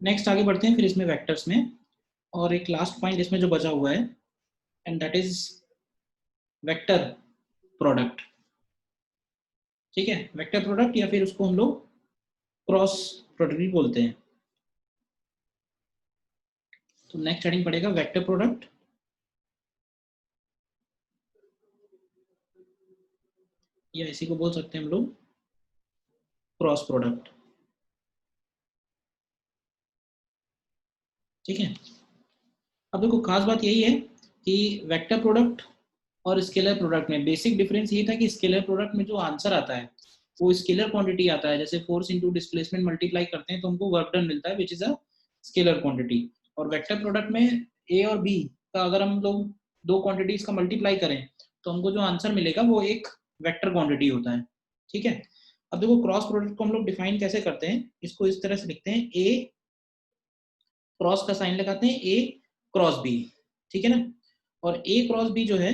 Next आगे बढ़ते हैं फिर इसमें वेक्टर्स में, और एक लास्ट पॉइंट इसमें जो बचा हुआ है, and that is vector product. ठीक है, वेक्टर प्रोडक्ट या फिर उसको हम लोग क्रॉस प्रोडक्ट भी बोलते हैं। तो नेक्स्ट हेडिंग पड़ेगा वेक्टर प्रोडक्ट, या इसी को बोल सकते हैं हम लोग क्रॉस प्रोडक्ट। ठीक है, अब देखो खास बात यही है कि वेक्टर प्रोडक्ट और स्केलर प्रोडक्ट में बेसिक डिफरेंस ये था कि स्केलर प्रोडक्ट में जो आंसर आता है वो स्केलर क्वांटिटी आता है, जैसे फोर्स इनटू डिस्प्लेसमेंट मल्टीप्लाई करते हैं तो हमको वर्क डन मिलता है which is a scalar quantity. और वेक्टर प्रोडक्ट में ए और बी का अगर हम लोग दो क्वांटिटीज का मल्टीप्लाई करें तो हमको जो आंसर मिलेगा वो एक वेक्टर क्वांटिटी होता है। ठीक है, अब देखो क्रॉस प्रोडक्ट को हम लोग डिफाइन कैसे करते हैं, इसको इस तरह से लिखते हैं, ए क्रॉस का साइन लगाते हैं, ए क्रॉस बी। ठीक है ना, और ए क्रॉस बी जो है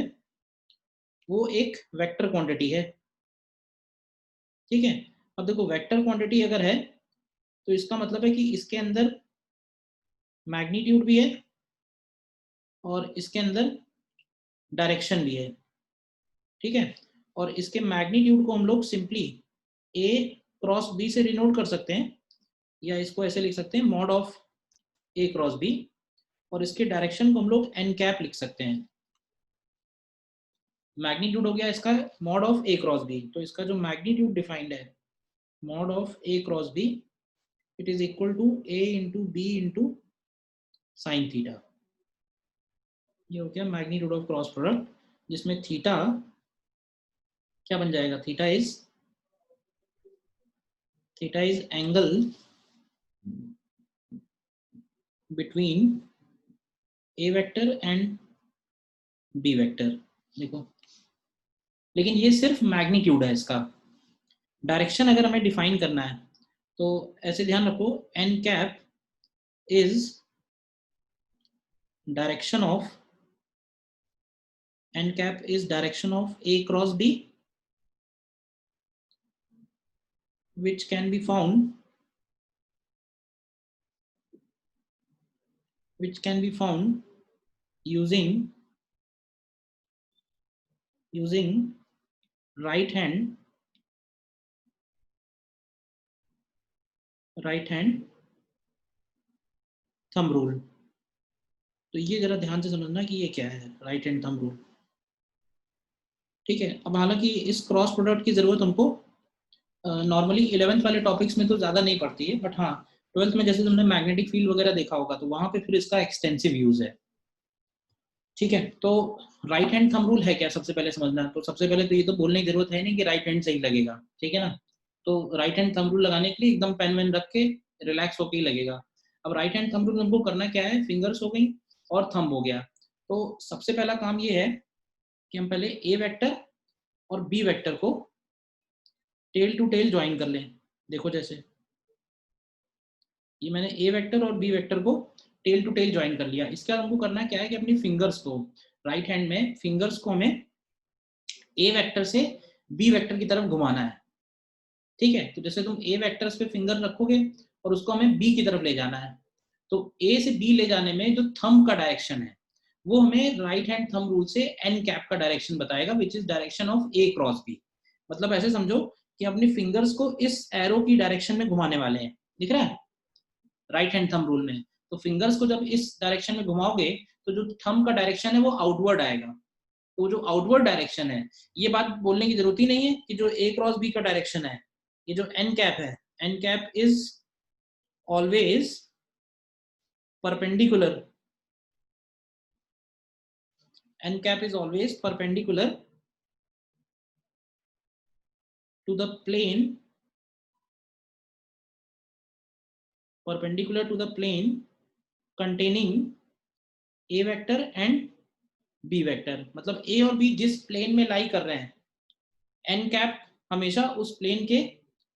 वो एक वेक्टर क्वांटिटी है। ठीक है, अब देखो वेक्टर क्वांटिटी अगर है तो इसका मतलब है कि इसके अंदर मैग्नीट्यूड भी है और इसके अंदर डायरेक्शन भी है। ठीक है, और इसके मैग्नीट्यूड को हम लोग सिंपली ए क्रॉस बी से डिनोट कर सकते हैं, या इसको ऐसे लिख सकते हैं mod of A cross B, और इसके डायरेक्शन को हम लोग एन कैप लिख सकते हैं। मैग्नीट्यूड हो गया इसका mod of A cross B, तो इसका जो मैग्नीट्यूड डिफाइंड है mod of A cross B, it is equal to A into B into sine theta. ये हो गया मैग्नीट्यूड ऑफ क्रॉस प्रोडक्ट, जिसमें थीटा क्या बन जाएगा, theta is angle between A vector and B vector. देखो, लेकिन ये सिर्फ मैग्नीट्यूड है, इसका डायरेक्शन अगर हमें डिफाइन करना है तो ऐसे ध्यान रखो, N cap is direction of A cross B, which can be found using right hand thumb rule. तो ये जरा ध्यान से समझना कि ये क्या है राइट हैंड थंब रूल। ठीक है, अब हालांकि इस क्रॉस प्रोडक्ट की जरूरत हमको नॉर्मली 11th वाले टॉपिक्स में तो ज्यादा नहीं पड़ती है, बट हाँ 12th में जैसे तुमने मैग्नेटिक फील्ड वगैरह देखा होगा तो वहां पे फिर इसका एक्सटेंसिव यूज है। ठीक है, तो राइट हैंड थंब रूल है क्या, सबसे पहले समझना। तो सबसे पहले तो ये तो बोलने की जरूरत है नहीं कि राइट हैंड सही लगेगा। ठीक है ना, तो राइट हैंड थंब रूल लगाने के लिए एकदम पेन वेन रख के रिलैक्स होके ही लगेगा। अब राइट हैंड थंब रूल हमको करना क्या है, फिंगर्स हो गई और थंब हो गया। तो सबसे पहला काम ये है कि हम पहले ए वेक्टर और बी वेक्टर को टेल टू टेल ज्वाइन कर लें। देखो जैसे ये मैंने ए वेक्टर और बी वेक्टर को टेल टू टेल ज्वाइन कर लिया। इसके बाद हमको करना क्या है कि अपनी फिंगर्स को राइट हैंड में फिंगर्स को हमें ए वेक्टर से बी वेक्टर की तरफ घुमाना है। ठीक है, तो जैसे तुम ए वेक्टर्स पे फिंगर रखोगे और उसको हमें बी की तरफ ले जाना है, तो ए से बी ले जाने में जो थंब का डायरेक्शन है वो हमें राइट हैंड थंब रूल से एन कैप का डायरेक्शन बताएगा, which is direction of A cross B. मतलब ऐसे समझो कि अपनी फिंगर्स को इस एरो की डायरेक्शन में घुमाने वाले हैं, दिख रहा है राइट हैंड थंब रूल में। तो फिंगर्स को जब इस डायरेक्शन में घुमाओगे तो जो थंब का डायरेक्शन है वो आउटवर्ड आएगा। तो जो आउटवर्ड डायरेक्शन है, ये बात बोलने की जरूरत ही नहीं है कि जो ए क्रॉस बी का डायरेक्शन है, ये जो एन कैप है, N cap is always perpendicular, N cap is always perpendicular to the plane, containing a vector and b vector। मतलब a और b जिस प्लेन में लाई कर रहे हैं, एन कैप हमेशा उस प्लेन के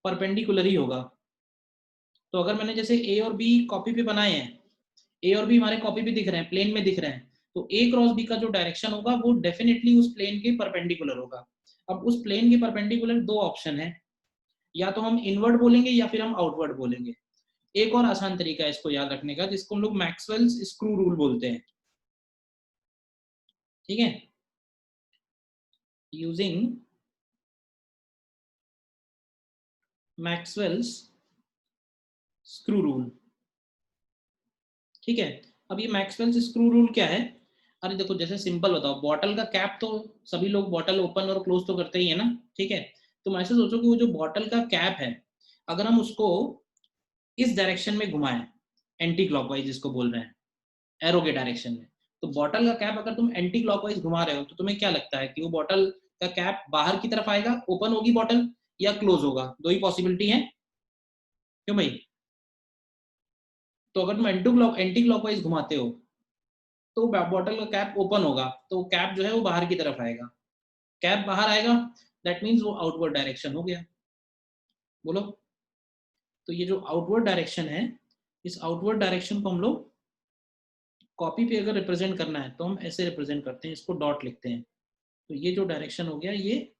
परपेंडिकुलर ही होगा। तो अगर मैंने जैसे ए और बी कॉपी पे बनाए हैं, ए और बी हमारे कॉपी पे दिख रहे हैं, प्लेन में दिख रहे हैं, तो ए क्रॉस बी का जो डायरेक्शन होगा वो डेफिनेटली उस प्लेन के परपेंडिकुलर होगा। अब उस प्लेन के परपेंडिकुलर दो ऑप्शन है, या तो हम इनवर्ड बोलेंगे या फिर हम आउटवर्ड बोलेंगे। एक और आसान तरीका है इसको याद रखने का, जिसको हम लोग मैक्सवेल्स स्क्रू रूल बोलते हैं, ठीक है, यूजिंग मैक्सवेल्स स्क्रू रूल, ठीक है। अब ये मैक्सवेल्स स्क्रू रूल क्या है? अरे देखो, जैसे सिंपल बताओ, बॉटल का कैप तो सभी लोग बॉटल ओपन और क्लोज तो करते ही है ना, ठीक है। तुम ऐसे सोचो कि वो जो बॉटल का कैप है, अगर हम उसको इस डायरेक्शन में घुमाएं, एंटी क्लॉकवाइज जिसको बोल रहे हैं, एरो के डायरेक्शन में, तो बॉटल का कैप अगर तुम एंटी क्लॉकवाइज घुमा रहे हो, तो तुम्हें क्या लगता है कि वो बॉटल का कैप बाहर की तरफ आएगा, ओपन होगी बॉटल, या क्लोज होगा? दो ही पॉसिबिलिटी है, क्यों भाई? तो अगर तुम एंटी क्लॉकवाइज घुमाते हो तो बॉटल का कैप ओपन होगा, तो कैप जो है वो बाहर की तरफ आएगा। कैप बाहर आएगा, दैट मीन्स वो आउटवर्ड डायरेक्शन हो गया। बोलो। तो ये जो आउटवर्ड डायरेक्शन है, इस आउटवर्ड डायरेक्शन को हम लोग कॉपी पे अगर रिप्रेजेंट करना है तो हम ऐसे रिप्रेजेंट करते हैं, इसको डॉट लिखते हैं। तो ये जो डायरेक्शन हो गया, ये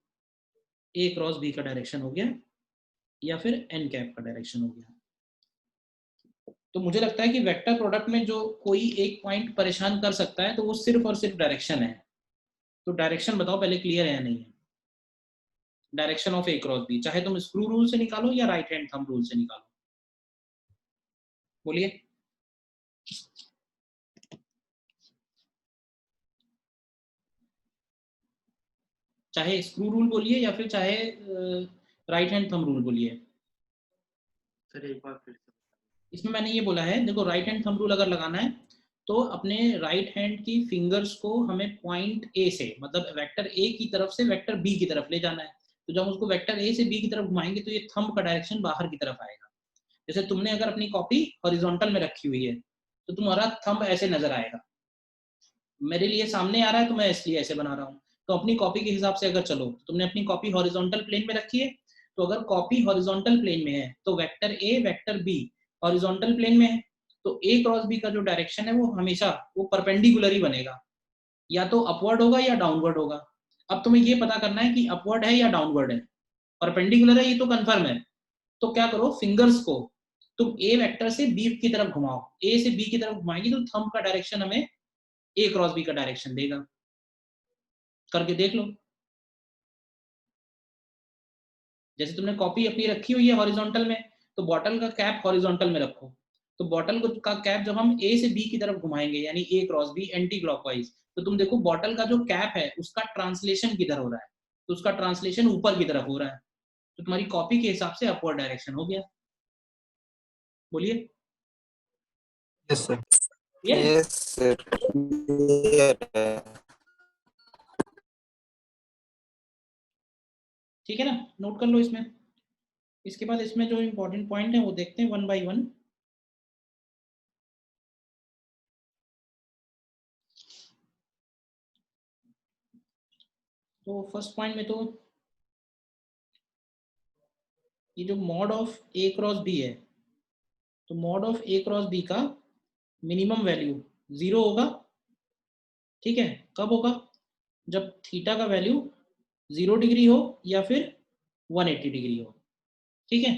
ए क्रॉस बी का डायरेक्शन हो गया, या फिर एन कैप का डायरेक्शन हो गया। तो मुझे लगता है कि वेक्टर प्रोडक्ट में जो कोई एक पॉइंट परेशान कर सकता है, तो वो सिर्फ और सिर्फ डायरेक्शन है। तो डायरेक्शन बताओ पहले, क्लियर है या नहीं है? Direction of A cross B, चाहे तुम स्क्रू रूल से निकालो या राइट हैंड थंब रूल से निकालो, बोलिए। चाहे स्क्रू रूल बोलिए या फिर चाहे राइट हैंड थंब रूल बोलिए। सर एक बार फिर से। इसमें मैंने ये बोला है, देखो राइट हैंड थंब रूल अगर लगाना है तो अपने राइट हैंड की फिंगर्स को हमें पॉइंट ए से, मतलब वेक्टर ए की तरफ से वेक्टर बी की तरफ ले जाना है। तो जब उसको वेक्टर ए से बी की तरफ घुमाएंगे तो ये थंब का डायरेक्शन बाहर की तरफ आएगा। जैसे तुमने अगर अपनी कॉपी हॉरिजॉन्टल में रखी हुई है तो तुम्हारा थंब ऐसे नजर आएगा। मेरे लिए सामने आ रहा है तो मैं इसलिए ऐसे बना रहा हूँ। तो अपनी कॉपी के हिसाब से अगर चलो, तुमने अपनी कॉपी हॉरिजॉन्टल प्लेन में रखी है, तो अगर कॉपी हॉरिजॉन्टल प्लेन में है तो vector A vector B horizontal plane में है, तो ए क्रॉस बी का जो डायरेक्शन है वो हमेशा वो परपेंडिकुलर ही बनेगा, या तो अपवर्ड होगा या डाउनवर्ड होगा। अब तुम्हें ये पता करना है कि अपवर्ड है या डाउनवर्ड है। परपेंडिकुलर है ये तो कंफर्म है। तो क्या करो, फिंगर्स को तुम ए वेक्टर से बी की तरफ घुमाओ, ए से बी की तरफ घुमाएगी तो थंब का डायरेक्शन हमें ए क्रॉस बी का डायरेक्शन देगा। करके देख लो। जैसे तुमने कॉपी अपनी रखी हुई है हॉरिजॉन्टल में, तो बॉटल का कैप हॉरिजॉन्टल में रखो। तो बॉटल का कैप जब हम ए से बी की तरफ घुमाएंगे, यानी ए क्रॉस बी एंटी क्लॉकवाइज, तो तुम देखो बॉटल का जो कैप है उसका ट्रांसलेशन किधर हो रहा है, तो उसका ट्रांसलेशन ऊपर की तरफ हो रहा है। तो तुम्हारी कॉपी के हिसाब से अपवर्ड डायरेक्शन हो गया। बोलिए। Yes sir. क्लियर है? यस सर, क्लियर है। ठीक है ना, नोट कर लो इसमें। इसके बाद इसमें जो इंपॉर्टेंट पॉइंट है वो देखते हैं वन बाय वन। तो फर्स्ट पॉइंट में तो ये जो mod of A cross B है, तो mod of A cross B का मिनिमम वैल्यू 0 होगा। ठीक है, कब होगा? जब थीटा का वैल्यू 0 डिग्री हो या फिर 180 डिग्री हो। ठीक है,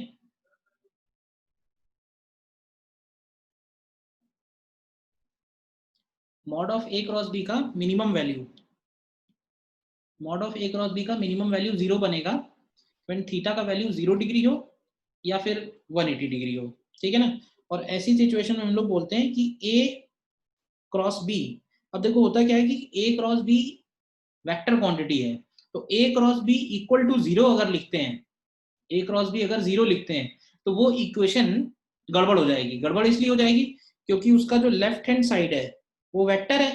mod of A cross B का minimum value, mod of A cross B का मिनिमम वैल्यू 0 बनेगा व्हेन थीटा का वैल्यू 0 डिग्री हो या फिर 180 डिग्री हो। ठीक है ना। और ऐसी सिचुएशन में हम लोग बोलते हैं कि ए क्रॉस बी, अब देखो होता क्या है कि A cross B vector quantity है, तो ए क्रॉस बी इक्वल टू 0 अगर लिखते हैं, ए क्रॉस बी अगर 0 लिखते हैं तो वो इक्वेशन गड़बड़ हो जाएगी। गड़बड़ इसलिए हो जाएगी क्योंकि उसका जो लेफ्ट हैंड साइड है वो वेक्टर है,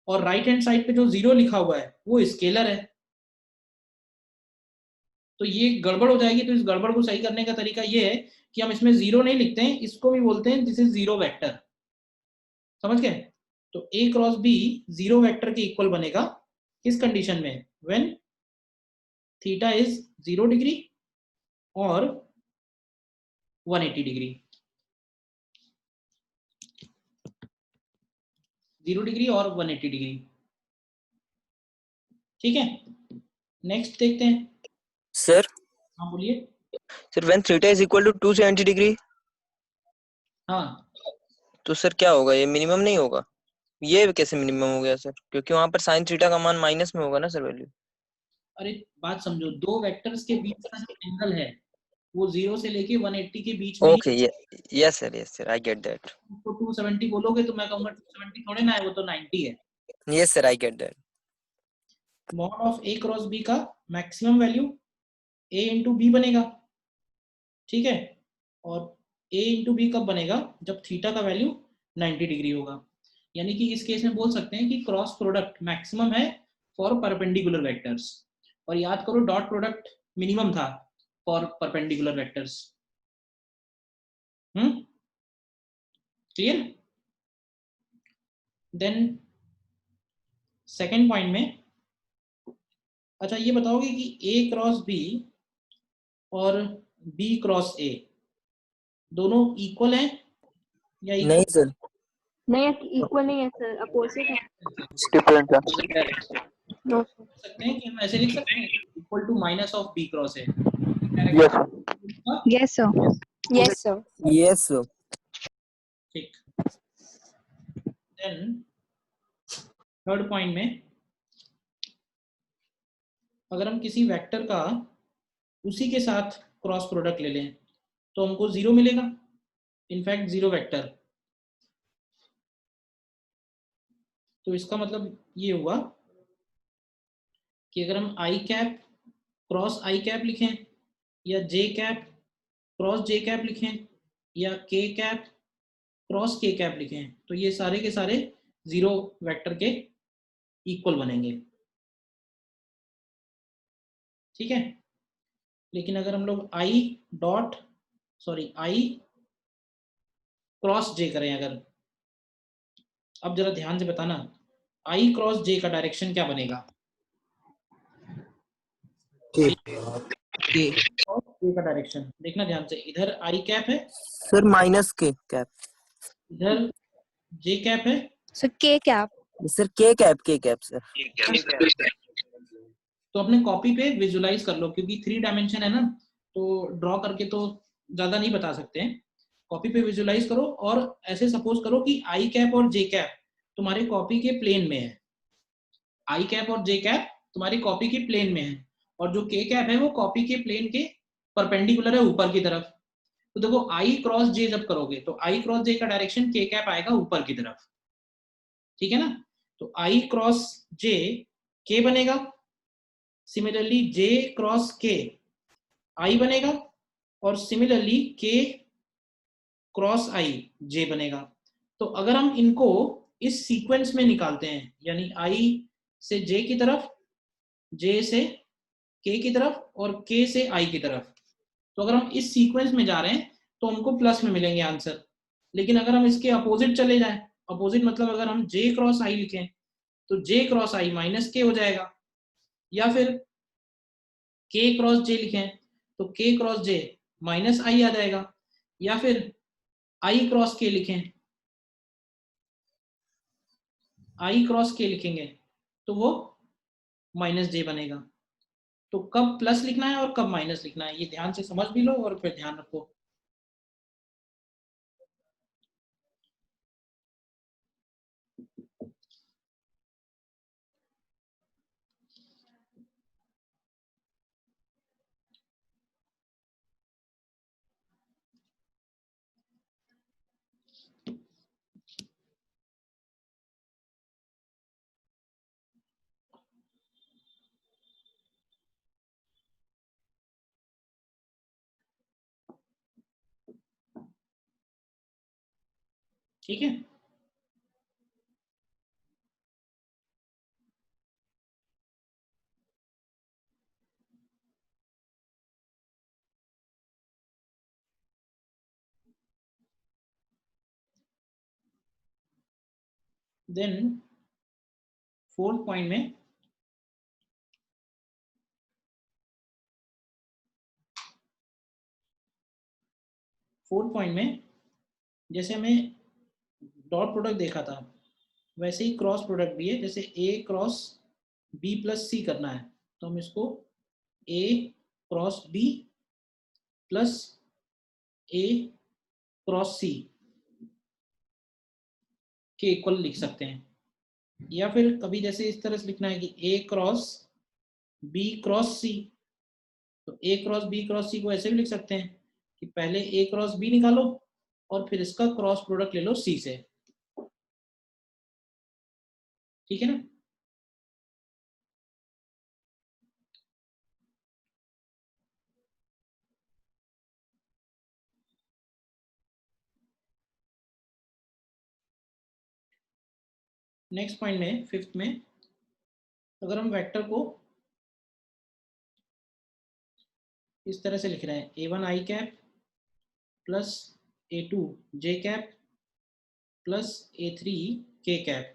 और राइट हैंड साइड पे जो 0 लिखा हुआ है वो स्केलर है। तो ये गड़बड़ हो जाएगी। तो इस गड़बड़ को सही करने का तरीका ये है कि हम इसमें 0 नहीं लिखते हैं, इसको भी बोलते हैं दिस इज 0 वेक्टर। समझ गए? तो ए क्रॉस बी 0 वेक्टर के इक्वल बनेगा किस कंडीशन में? व्हेन थीटा इज 0 डिग्री और 180 डिग्री। 0 डिग्री और 180 डिग्री। ठीक है, नेक्स्ट देखते हैं। सर हाँ बोलिए। Sir when theta is equal to 270 degree. हाँ तो सर क्या होगा, ये मिनिमम नहीं होगा? ये कैसे मिनिमम हो गया सर? क्योंकि वहां पर साइन थीटा का मान माइनस में होगा ना सर वैल्यू। अरे बात समझो, दो वेक्टर्स के बीच का जो एंगल है वो 0 से लेके 180 के बीच में ही। Okay, yes sir I get that. तो 270 बोलोगे तो मैं कहूंगा 270 थोड़े ना है, वो तो 90 है। Yes sir I get that. Mod of A cross B का maximum value A into B बनेगा, ठीक है। और ए इंटू बी कब बनेगा? जब थीटा का वैल्यू 90 डिग्री होगा। यानी कि इस केस में बोल सकते हैं कि क्रॉस प्रोडक्ट मैक्सिमम है फॉर परपेंडिकुलर वेक्टर्स। और याद करो डॉट प्रोडक्ट मिनिमम था for perpendicular vectors. Clear? Then second point में, अच्छा ये बताओगे कि ए क्रॉस बी और बी क्रॉस ए दोनों इक्वल हैं या नहीं इक्वल? सर, नहीं, इक्वल नहीं है सर, अपोजिट है। डिफरेंट है। No sir. सकते हैं कि हम ऐसे लिख सकते हैं equal to minus of B cross A. Yes sir, yes sir, yes sir. Yes sir. ठीक। देन थर्ड पॉइंट में, अगर हम किसी वेक्टर का उसी के साथ क्रॉस प्रोडक्ट ले लें तो हमको 0 मिलेगा, इनफैक्ट 0 वेक्टर। तो इसका मतलब ये हुआ कि अगर हम आई कैप क्रॉस आई कैप लिखें या जे कैप क्रॉस जे कैप लिखें या के कैप क्रॉस के कैप लिखें तो ये सारे के सारे 0 वेक्टर के इक्वल बनेंगे, ठीक है। लेकिन अगर हम लोग आई क्रॉस जे करें, अगर, अब जरा ध्यान से बताना, आई क्रॉस जे का डायरेक्शन क्या बनेगा? आई क्रॉस जे का डायरेक्शन देखना ध्यान से, इधर आई कैप है, सर माइनस के कैप। इधर जे कैप है। सर के कैप। सर के कैप सर। तो अपने कॉपी पे विजुलाइज कर लो, क्योंकि 3 डायमेंशन है ना, तो ड्रॉ करके तो ज्यादा नहीं बता सकते हैं। कॉपी पे विजुलाइज करो और ऐसे सपोज करो कि आई कैप और जे कैप तुम्हारे कॉपी के प्लेन में है। आई कैप और जे कैप तुम्हारी कॉपी के प्लेन में है और जो के कैप है वो कॉपी के प्लेन के परपेंडिकुलर है ऊपर की तरफ। तो देखो आई क्रॉस जे जब करोगे तो आई क्रॉस जे का डायरेक्शन के कैप आएगा ऊपर की तरफ, ठीक है ना। तो आई क्रॉस जे के बनेगा, सिमिलरली जे क्रॉस के आई बनेगा और सिमिलरली के क्रॉस आई जे बनेगा। तो अगर हम इनको इस सीक्वेंस में निकालते हैं, यानी आई से जे की तरफ, जे से के की तरफ और के से आई की तरफ, तो अगर हम इस सीक्वेंस में जा रहे हैं तो हमको प्लस में मिलेंगे आंसर। लेकिन अगर हम इसके अपोजिट चले जाएं, अपोजिट मतलब अगर हम जे क्रॉस आई लिखें तो जे क्रॉस आई माइनस के हो जाएगा, या फिर के क्रॉस जे लिखें तो के क्रॉस जे माइनस आई आ जाएगा, या फिर आई क्रॉस के लिखें, आई क्रॉस के लिखेंगे तो वो माइनस जे बनेगा। तो कब प्लस लिखना है और कब माइनस लिखना है ये ध्यान से समझ भी लो और फिर ध्यान रखो। ठीक है, देन फोर्थ पॉइंट में जैसे हमें डॉट प्रोडक्ट देखा था वैसे ही क्रॉस प्रोडक्ट भी है। जैसे ए क्रॉस बी प्लस सी करना है तो हम इसको ए क्रॉस बी प्लस ए क्रॉस सी के इक्वल लिख सकते हैं, या फिर कभी जैसे इस तरह से लिखना है कि ए क्रॉस बी क्रॉस सी, तो ए क्रॉस बी क्रॉस सी को ऐसे भी लिख सकते हैं कि पहले ए क्रॉस बी निकालो और फिर इसका क्रॉस प्रोडक्ट ले लो सी से, ठीक है ना। नेक्स्ट पॉइंट में फिफ्थ में, अगर हम वेक्टर को इस तरह से लिख रहे हैं A1 i cap plus A2 j cap plus A3 k cap,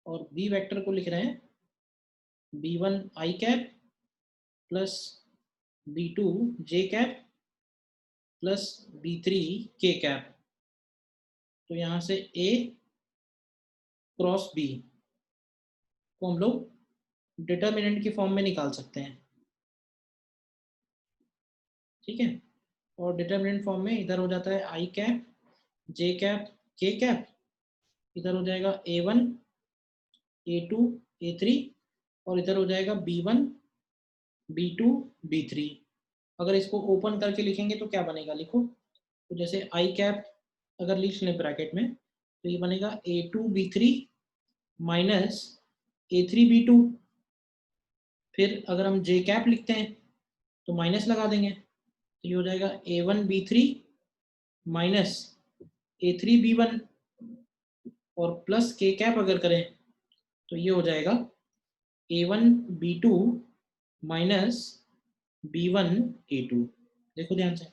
और बी वेक्टर को लिख रहे हैं B1 i cap plus B2 j cap plus B3 k cap, तो यहाँ से A क्रॉस B को हम लोग डिटर्मिनेंट की फॉर्म में निकाल सकते हैं, ठीक है। और डिटर्मिनेंट फॉर्म में इधर हो जाता है आई कैप जे कैप के कैप, इधर हो जाएगा A1 A2 A3, और इधर हो जाएगा B1 B2 B3। अगर इसको ओपन करके लिखेंगे तो क्या बनेगा, लिखो, तो जैसे आई कैप अगर लिख लें ब्रैकेट में तो ये बनेगा A2 B3 minus A3 B2, फिर अगर हम जे कैप लिखते हैं तो माइनस लगा देंगे, तो ये हो जाएगा A1 B3 minus A3 B1, और प्लस के कैप अगर करें तो ये हो जाएगा A1 B2 minus B1 A2। देखो ध्यान से,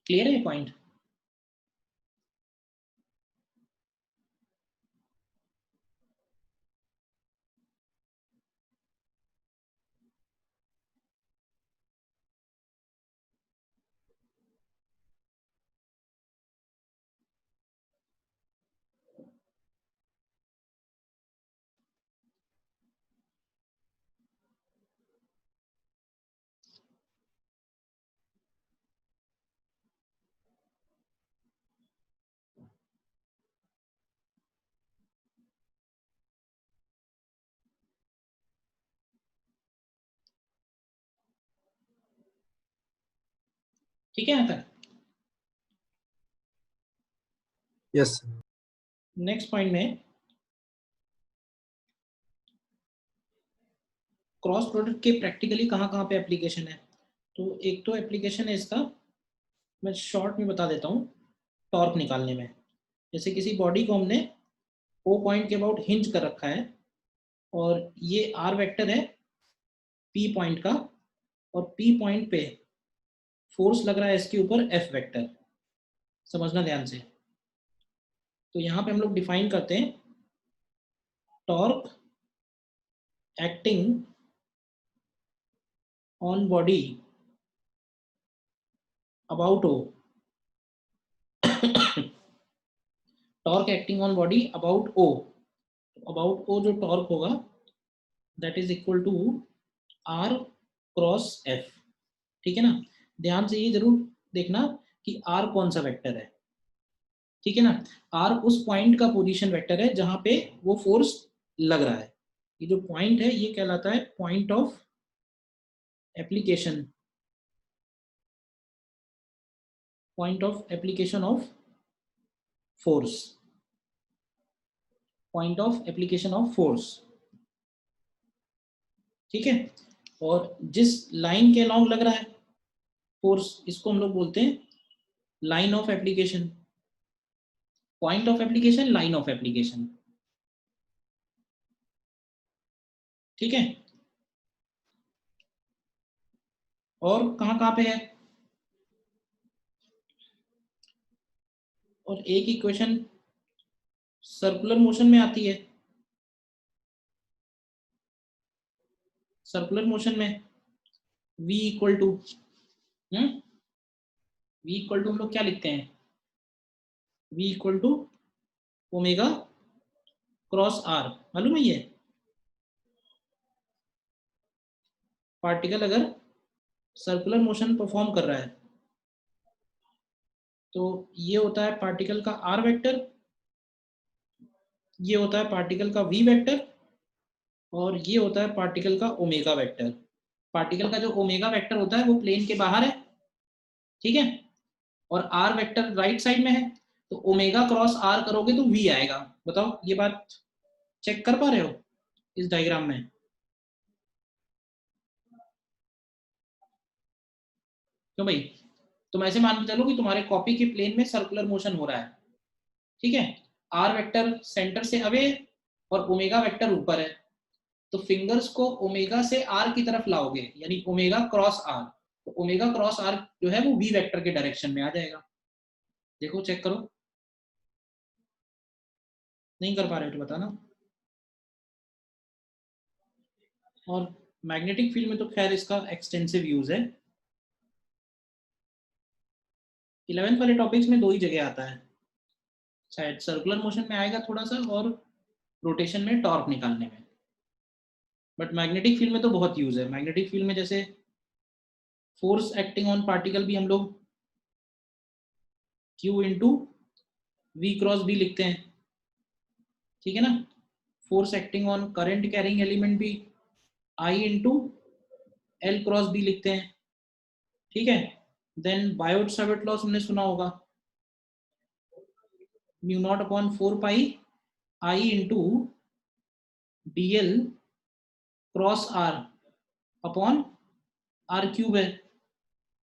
क्लियर है पॉइंट। ठीक है यहाँ तक। यस नेक्स्ट पॉइंट में क्रॉस प्रोडक्ट के प्रैक्टिकली कहाँ कहाँ पे एप्लीकेशन है, तो एक तो एप्लीकेशन है इसका, मैं शॉर्ट में बता देता हूँ, टॉर्क निकालने में। जैसे किसी बॉडी को हमने O पॉइंट के अबाउट हिंज कर रखा है, और ये R वेक्टर है P पॉइंट का, और P पॉइंट पे फोर्स लग रहा है इसके ऊपर F वेक्टर, समझना ध्यान से। तो यहाँ पे हम लोग डिफाइन करते हैं torque acting on body about O, torque acting on body about O, about O जो टॉर्क होगा that is equal to R cross F, ठीक है ना। ध्यान से ये जरूर देखना कि R कौन सा वेक्टर है, ठीक है ना। R उस पॉइंट का पोजीशन वेक्टर है जहां पे वो फोर्स लग रहा है। ये जो पॉइंट है ये कहलाता है point of application, point of application of force, point of application of force, ठीक है। और जिस लाइन के अलॉन्ग लग रहा है फोर्स, इसको हम लोग बोलते हैं line of application, point of application, line of application, ठीक है। और कहाँ कहाँ पे है, और एक इक्वेशन सर्कुलर मोशन में आती है, सर्कुलर मोशन में v इक्वल टू हम लोग क्या लिखते हैं, v equal to omega cross r, मालूम है ये। पार्टिकल अगर सर्कुलर मोशन परफॉर्म कर रहा है तो ये होता है पार्टिकल का आर वेक्टर, ये होता है पार्टिकल का वी वेक्टर, और ये होता है पार्टिकल का ओमेगा वेक्टर। पार्टिकल का जो ओमेगा वेक्टर होता है वो प्लेन के बाहर है, ठीक है, और आर वेक्टर राइट साइड में है, तो ओमेगा क्रॉस आर करोगे तो वी आएगा। बताओ ये बात चेक कर पा रहे हो इस डायग्राम में? क्यों भाई, तुम ऐसे मान के चलो कि तुम्हारे कॉपी के प्लेन में सर्कुलर मोशन हो रहा है, ठीक है, आर वेक्टर सेंटर से अवे और ओमेगा वेक्टर ऊपर है, तो फिंगर्स को ओमेगा से आर की तरफ लाओगे, यानी ओमेगा क्रॉस आर, तो ओमेगा क्रॉस आर जो है वो वी वेक्टर के डायरेक्शन में आ जाएगा। देखो चेक करो, नहीं कर पा रहे हो तो बताना। और मैग्नेटिक फील्ड में तो खैर इसका एक्सटेंसिव यूज है, 11th वाले टॉपिक्स में 2 ही जगह आता है, शायद सर्कुलर मोशन में आएगा थोड़ा सा, और रोटेशन में टॉर्क निकालने में, बट मैग्नेटिक फील्ड में तो बहुत यूज है। मैग्नेटिक फील्ड में जैसे फोर्स एक्टिंग ऑन पार्टिकल भी हम लोग Q into V cross B लिखते हैं, ठीक है ना। Force acting on current carrying element भी I into L cross B लिखते हैं, ठीक है। देन बायोट सावर्ट लॉ हमने सुना होगा, mu not upon 4 pi I into D L cross R upon R cube है।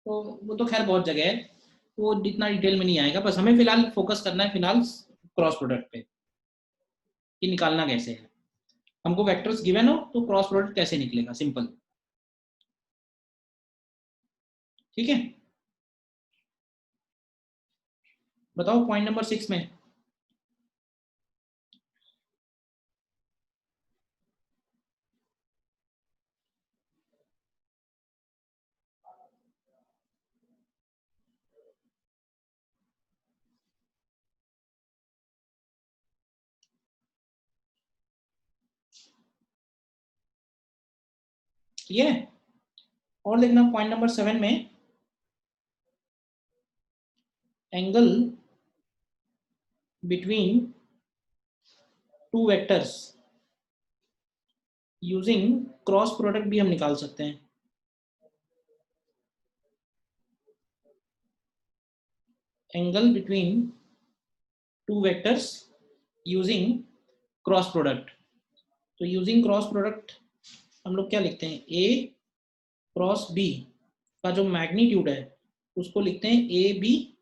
तो वो तो खैर बहुत जगह है, वो इतना डिटेल में नहीं आएगा, बस हमें फिलहाल फोकस करना है फिलहाल क्रॉस प्रोडक्ट पे कि निकालना कैसे है। हमको वेक्टर्स गिवन हो तो क्रॉस प्रोडक्ट कैसे निकलेगा, सिंपल, ठीक है। बताओ पॉइंट नंबर 6 में। ये और देखना पॉइंट नंबर 7 में, angle between two vectors using cross product भी हम निकाल सकते हैं। Angle between two vectors using cross product, तो यूजिंग क्रॉस प्रोडक्ट हम लोग क्या लिखते हैं, ए क्रॉस बी का जो मैग्नीट्यूड है उसको लिखते हैं ए बी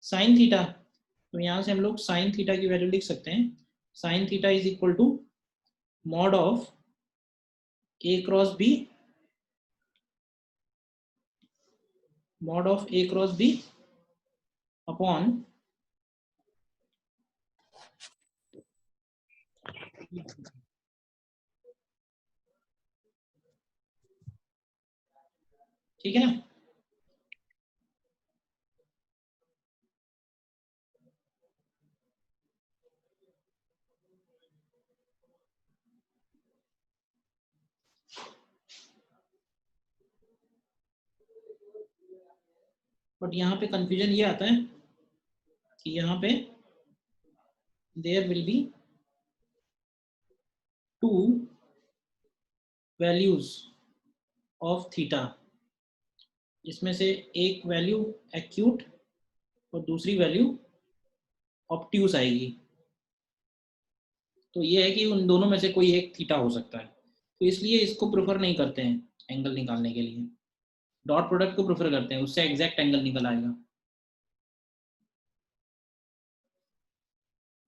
साइन थीटा। तो यहाँ से हम लोग साइन थीटा की वैल्यू लिख सकते हैं, sine theta is equal to mod of A cross B, mod of A cross B upon ठीक है ना। बट यहाँ पे कंफ्यूजन ये आता है कि यहाँ पे there will be two values of theta, जिसमें से एक वैल्यू एक्यूट और दूसरी वैल्यू ऑब्ट्यूस आएगी। तो ये है कि उन दोनों में से कोई एक थीटा हो सकता है, तो इसलिए इसको प्रेफर नहीं करते हैं एंगल निकालने के लिए, डॉट प्रोडक्ट को प्रेफर करते हैं, उससे एग्जैक्ट एंगल निकल आएगा।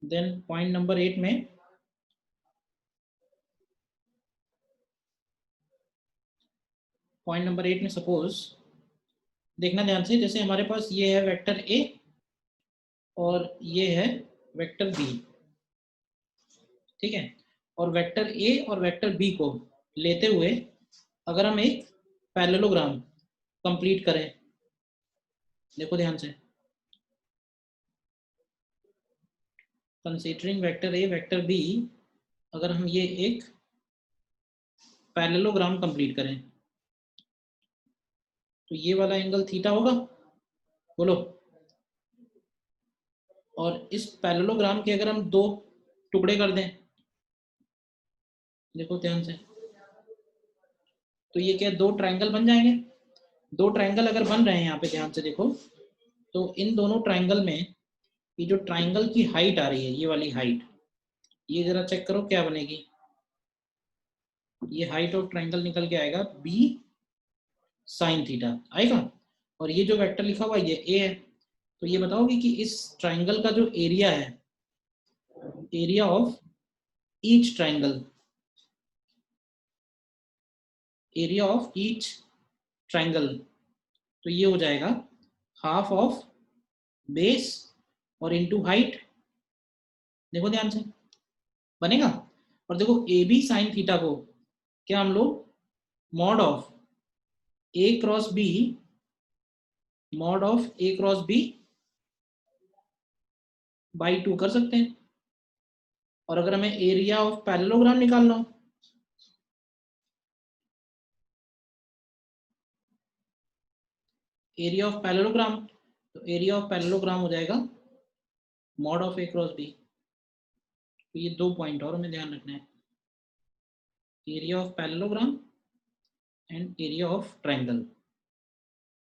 देन पॉइंट नंबर 8 में सपोज देखना ध्यान से, जैसे हमारे पास ये है वेक्टर ए और ये है वेक्टर बी, ठीक है, और वेक्टर ए और वेक्टर बी को लेते हुए अगर हम एक पैरेललोग्राम कंप्लीट करें, देखो ध्यान से, considering vector A vector B, अगर हम ये एक पैरेललोग्राम कंप्लीट करें तो ये वाला एंगल थीटा होगा, बोलो। और इस पैरेललोग्राम के अगर हम दो टुकड़े कर दें, देखो ध्यान से, तो ये क्या दो ट्रायंगल बन जाएंगे। दो ट्रायंगल अगर बन रहे हैं यहाँ पे ध्यान से देखो, तो इन दोनों ट्रायंगल में ये जो ट्रायंगल की हाइट आ रही है, ये वाली हाइट, ये जरा चेक करो क्या बनेगी। ये हाइट ऑफ ट्रायंगल निकल के आएगा बी साइन थीटा आएगा, और ये जो वेक्टर लिखा हुआ है ये ए है। तो ये बताओगे कि इस ट्रायंगल का जो एरिया है, area of each triangle, area of each triangle, तो ये हो जाएगा हाफ ऑफ बेस और इनटू हाइट। देखो ध्यान से बनेगा। और देखो ए बी साइन थीटा को क्या हम लोग mod of A cross B, mod of A cross B by 2 कर सकते हैं। और अगर हमें एरिया ऑफ पैरेललोग्राम निकालना हो, एरिया ऑफ पैरेललोग्राम, तो एरिया ऑफ पैरेललोग्राम हो जाएगा mod of A cross B. तो ये 2 पॉइंट और हमें ध्यान रखना है, area of parallelogram and area of triangle.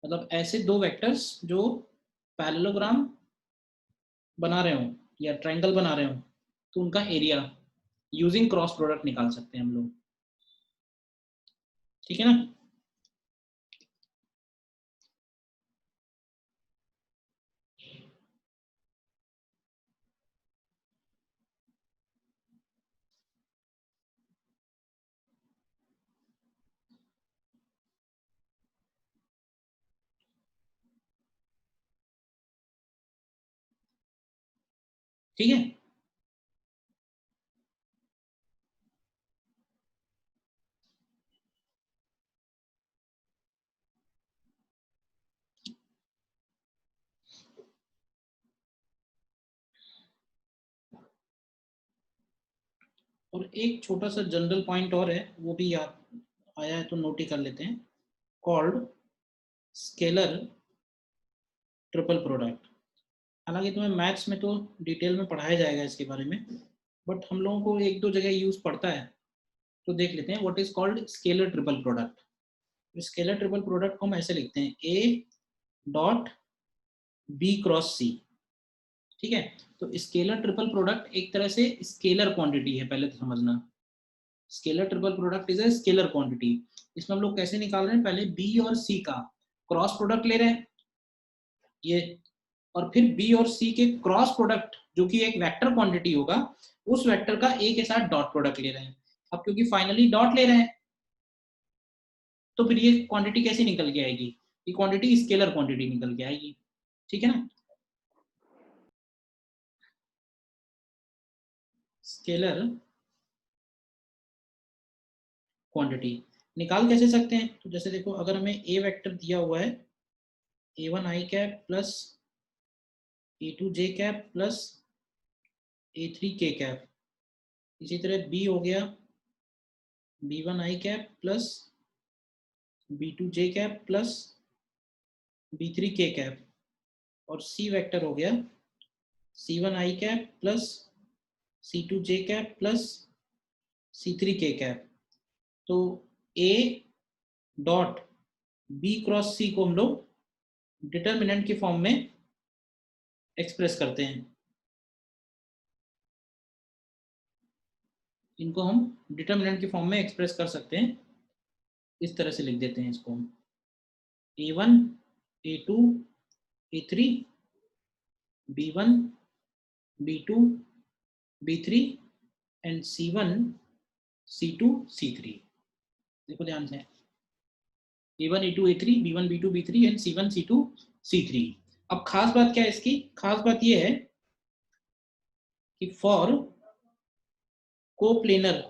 मतलब ऐसे दो वेक्टर्स जो पैरेललोग्राम बना रहे हो या ट्रायंगल बना रहे हो, तो उनका एरिया यूजिंग क्रॉस प्रोडक्ट निकाल सकते हैं हम लोग। ठीक है ना। ठीक है। और एक छोटा सा जनरल पॉइंट और है, वो भी याद आया है तो नोट ही कर लेते हैं, कॉल्ड स्केलर ट्रिपल प्रोडक्ट। हालांकि तुम्हें मैथ्स में तो डिटेल में पढ़ाया जाएगा इसके बारे में, बट हम लोगों को एक दो जगह यूज पड़ता है, तो देख लेते हैं what is called scalar triple product. Scalar triple product को हम ऐसे लिखते हैं ए डॉट बी क्रॉस सी। ठीक है। तो स्केलर ट्रिपल प्रोडक्ट एक तरह से स्केलर क्वांटिटी है, पहले तो समझना। Scalar triple product is a scalar quantity. इसमें हम लोग कैसे निकाल रहे हैं, पहले बी और सी का क्रॉस प्रोडक्ट ले रहे हैं ये, और फिर बी और सी के क्रॉस प्रोडक्ट जो कि एक वेक्टर क्वांटिटी होगा, उस वेक्टर का ए के साथ डॉट प्रोडक्ट ले रहे हैं। अब क्योंकि फाइनली डॉट ले रहे हैं, तो फिर ये क्वांटिटी कैसे निकल के आएगी, ये क्वांटिटी स्केलर क्वांटिटी निकल के आएगी। ठीक है ना। स्केलर क्वांटिटी निकाल कैसे सकते हैं, तो जैसे देखो अगर हमें ए वेक्टर दिया हुआ है a1 i cap plus a2 j cap plus a3 k cap, इसी तरह b हो गया b1 i cap plus b2 j cap plus b3 k cap, और c वेक्टर हो गया c1 i cap plus c2 j cap plus c3 k cap. तो a dot b cross c को हम लोग डिटर्मिनेंट के फॉर्म में express करते हैं। इनको हम डिटर्मिनेंट के फॉर्म में एक्सप्रेस कर सकते हैं, इस तरह से लिख देते हैं इसको हम a1 a2 a3 b1 b2 b3 and c1 c2 c3। देखो ध्यान से a1 a2 a3 b1 b2 b3 and c1 c2 c3। अब खास बात क्या है इसकी, खास बात ये है कि for coplanar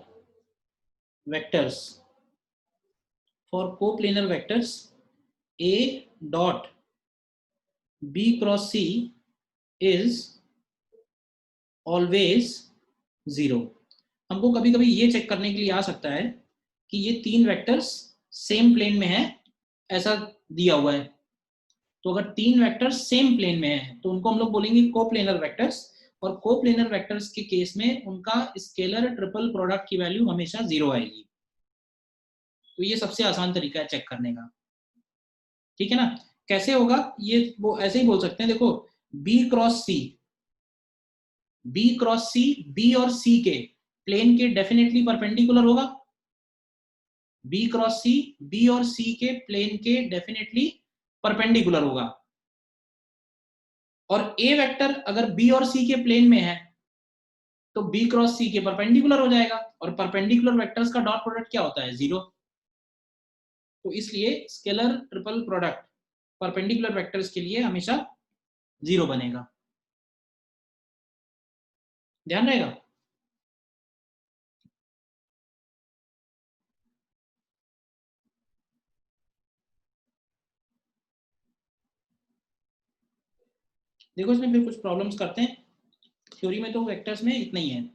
vectors, for coplanar vectors a dot b cross c is always 0। हमको कभी कभी ये चेक करने के लिए आ सकता है कि ये तीन वेक्टर्स सेम प्लेन में है, ऐसा दिया हुआ है, तो अगर 3 वेक्टर्स सेम प्लेन में है तो उनको हम लोग बोलेंगे कोप्लेनर वेक्टर्स, और कोप्लेनर वेक्टर्स के केस में उनका स्केलर ट्रिपल प्रोडक्ट की वैल्यू हमेशा 0 आएगी। तो ये सबसे आसान तरीका है चेक करने का, ठीक है ना। कैसे होगा ये, वो ऐसे ही बोल सकते हैं, देखो B cross C, B cross C B और C के प्लेन के डेफिनेटली परपेंडिकुलर होगा। B क्रॉस C B और C के प्लेन के डेफिनेटली परपेंडिकुलर होगा। और A वेक्टर अगर B और C के प्लेन में है तो B क्रॉस C के परपेंडिकुलर हो जाएगा, और परपेंडिकुलर वेक्टर्स का डॉट प्रोडक्ट क्या होता है, 0। तो इसलिए scalar triple product perpendicular vectors के लिए हमेशा 0 बनेगा, ध्यान रहेगा। देखो इसमें फिर कुछ प्रॉब्लम्स करते हैं, थ्योरी में तो वेक्टर्स में इतना ही है।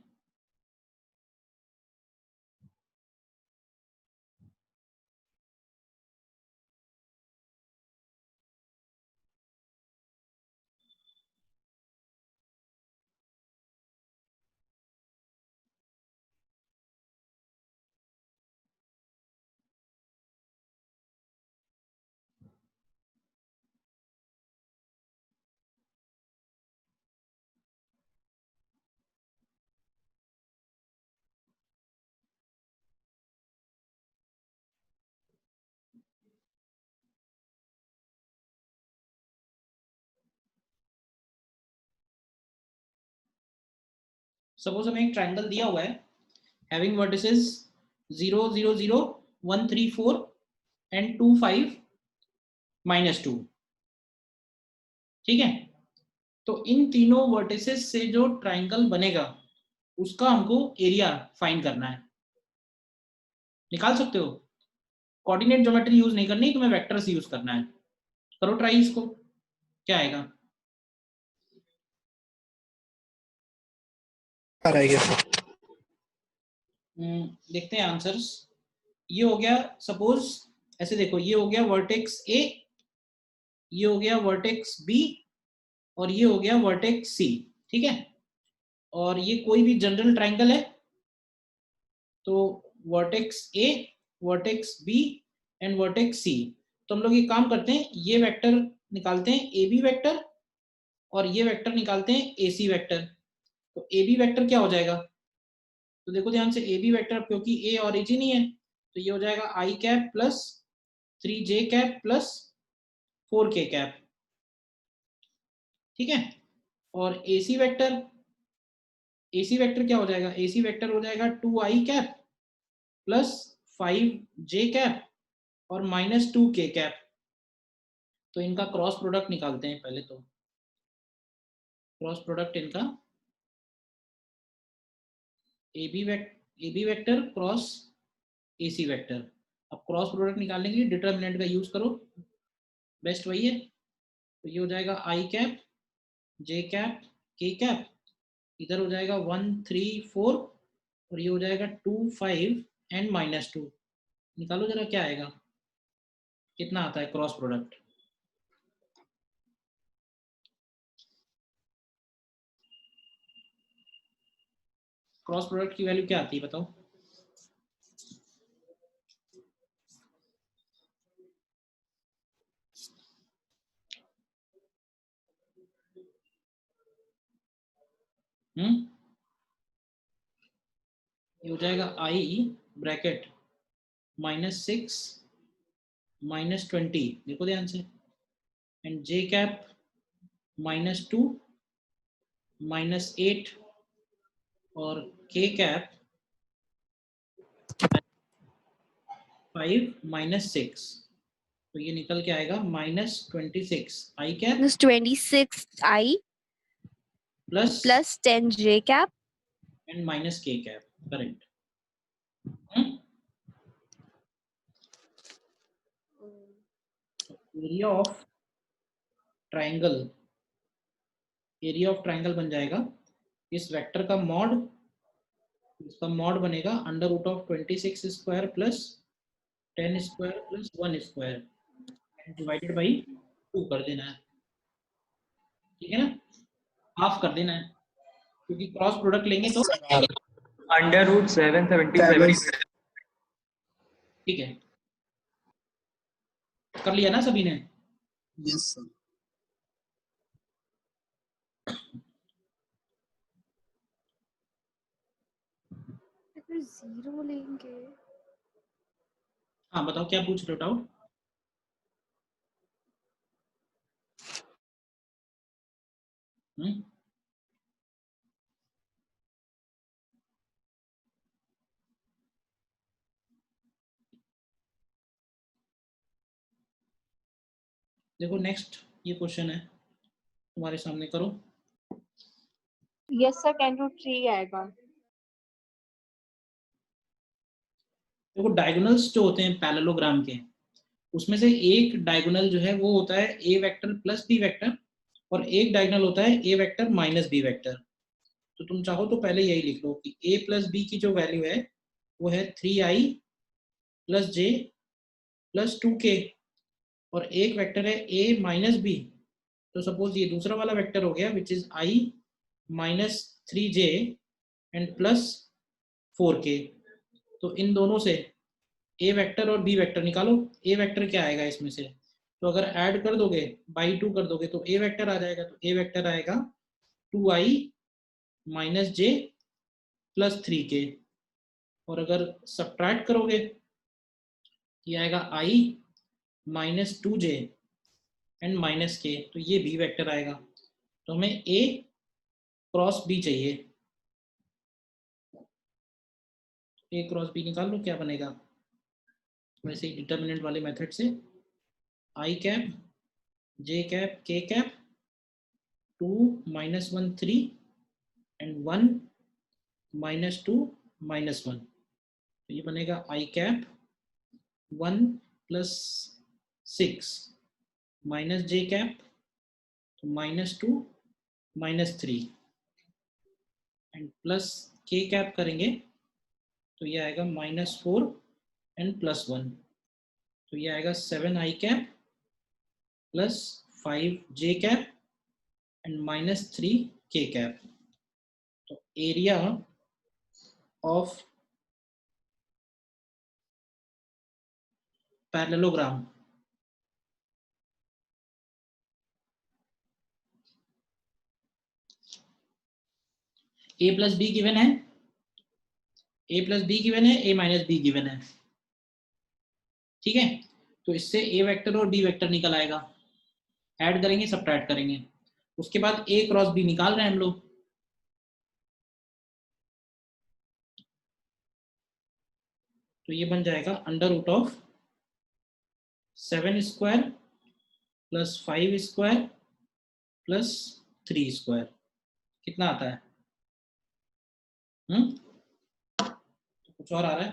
सपोज हमें एक ट्रायंगल दिया हुआ है हैविंग वर्टिसेस 0 0 0 1 3 4 एंड 2 5 -2, ठीक है। तो इन तीनों वर्टिसेस से जो ट्रायंगल बनेगा उसका हमको एरिया फाइंड करना है। निकाल सकते हो, कोऑर्डिनेट ज्योमेट्री यूज नहीं करनी, तुम्हें वेक्टर्स यूज करना है। करो ट्राई इसको, क्या आएगा। देखते हैं आंसर्स। ये हो गया, सपोज ऐसे देखो, ये हो गया वर्टेक्स ए, ये हो गया वर्टेक्स बी, और ये हो गया वर्टेक्स सी, ठीक है। और ये कोई भी जनरल ट्रायंगल है, तो vertex A, vertex B and vertex C. तो हम लोग ये काम करते हैं, ये वेक्टर निकालते हैं ए बी वेक्टर, और ये वेक्टर निकालते हैं ए सी वेक्टर। तो ए बी वेक्टर क्या हो जाएगा, तो देखो ध्यान से, ए बी वेक्टर क्योंकि ए ऑरिजिन ही है तो ये हो जाएगा I cap plus 3j cap plus 4k cap, ठीक है। और ए सी वेक्टर, ए सी वेक्टर क्या हो जाएगा, ए सी वेक्टर हो जाएगा 2i cap plus 5j cap और -2k कैप। तो इनका क्रॉस प्रोडक्ट निकालते हैं पहले, तो क्रॉस प्रोडक्ट इनका A B vector cross A C vector. अब क्रॉस प्रोडक्ट निकालने के लिए डिटर्मिनेंट का यूज करो, बेस्ट वही है। तो ये हो जाएगा आई कैप जे कैप के कैप, इधर हो जाएगा 1 3 4, और ये हो जाएगा 2 5 एंड -2। निकालो जरा क्या आएगा, कितना आता है क्रॉस प्रोडक्ट। क्रॉस प्रोडक्ट की वैल्यू क्या आती है बताओ। ये हो जाएगा आई ब्रैकेट -6 -20, देखो ध्यान से, एंड जे कैप -2 -8 और के कैप 5 -6। तो ये निकल के आएगा -26 I cap -26i plus 10j cap and -k cap, correct. Area of triangle, area of triangle बन जाएगा इस वेक्टर का मॉड, इसका मॉड बनेगा √26 square plus 10 square plus 1 square divided by 2 कर देना है, ठीक है ना, हाफ कर देना है, क्योंकि क्रॉस प्रोडक्ट लेंगे तो √777 ठीक है। कर लिया ना सभी ने? Yes sir. अगर 0 लेंगे हाँ बताओ क्या पूछ रहे हो डाउट? देखो नेक्स्ट ये क्वेश्चन है तुम्हारे सामने, करो। यस सर, 10√3 आएगा। देखो डायगोनल्स जो होते हैं पैरेललोग्राम के, उसमें से एक डायगोनल जो है वो होता है ए वेक्टर प्लस बी वेक्टर, और एक डायगोनल होता है ए वेक्टर माइनस बी वेक्टर। तो तुम चाहो तो पहले यही लिख लो कि ए प्लस बी की जो वैल्यू है वो है 3i प्लस जे प्लस 2k, और एक वेक्टर है a माइनस बी, तो सपोज ये दूसरा वाला वेक्टर हो गया which is i minus 3j and plus 4k। तो इन दोनों से a वेक्टर और b वेक्टर निकालो। a वेक्टर क्या आएगा इसमें से, तो अगर ऐड कर दोगे बाई 2 कर दोगे तो a वेक्टर आ जाएगा, तो a वेक्टर आएगा 2i माइनस जे प्लस 3k, और अगर सब्ट्रैक्ट करोगे ये आएगा i minus 2j and minus k, तो ये b वेक्टर आएगा। तो हमें a क्रॉस b चाहिए, a क्रॉस b निकाल लो क्या बनेगा, वैसे ही डिटर्मिनेंट वाले मेथड से i cap j cap k cap 2 minus 1 3 and 1 minus 2 minus 1, तो ये बनेगा i cap 1 plus 6 minus j cap तो minus 2 minus 3 and plus k cap करेंगे तो ये आएगा माइनस 4 एंड प्लस 1, तो ये आएगा 7i cap plus 5j cap and minus 3k cap. तो area of parallelogram a plus B given है, a प्लस बी गिवन है, a माइनस बी गिवन है, ठीक है। तो इससे a वेक्टर और b वेक्टर निकल आएगा, ऐड करेंगे सब्ट्रैक्ट करेंगे, उसके बाद a क्रॉस b निकाल रहे हैं हम लोग। तो ये बन जाएगा under root of 7 square plus 5 square plus 3 square, कितना आता है? तो कुछ और आ रहा है?